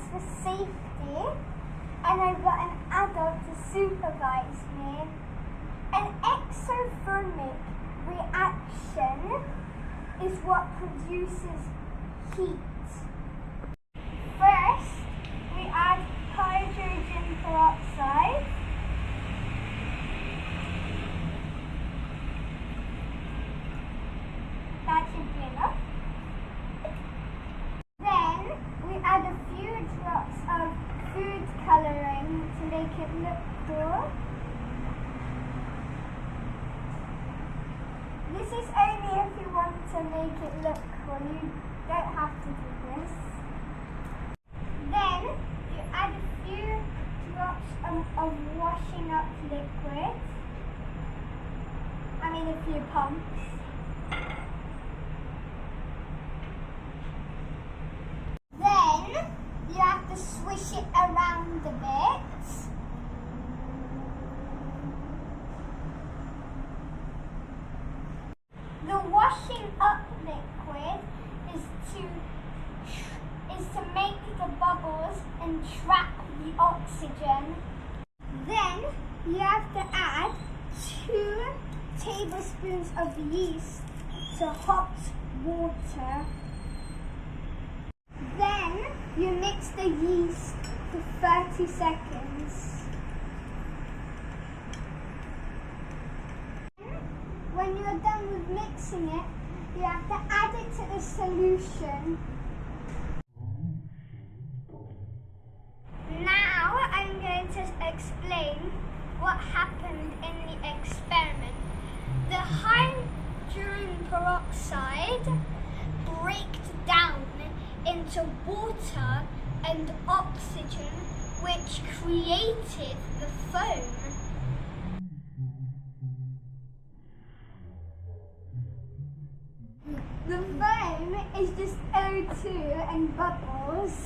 this for safety, and I got an adult to supervise me. An exothermic reaction is what produces heat. First, we add hydrogen peroxide. That should be enough. Then we add a few drops of food colouring to make it look cool. This is only if you want to make it look cool. You don't have to do this. Then you add a few drops of washing up liquid. I mean a few pumps. Then you have to swish it around a bit. The washing up liquid is to make the bubbles and trap the oxygen. Then you have to add 2 tablespoons of yeast to hot water. Then you mix the yeast for 30 seconds. When you're done with mixing it, you have to add it to the solution. Now I'm going to explain what happened in the experiment. The hydrogen peroxide breaks down into water and oxygen, which created the foam. The foam is just O2 and bubbles.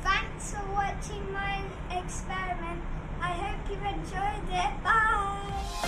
Thanks for watching my experiment. I hope you enjoyed it. Bye!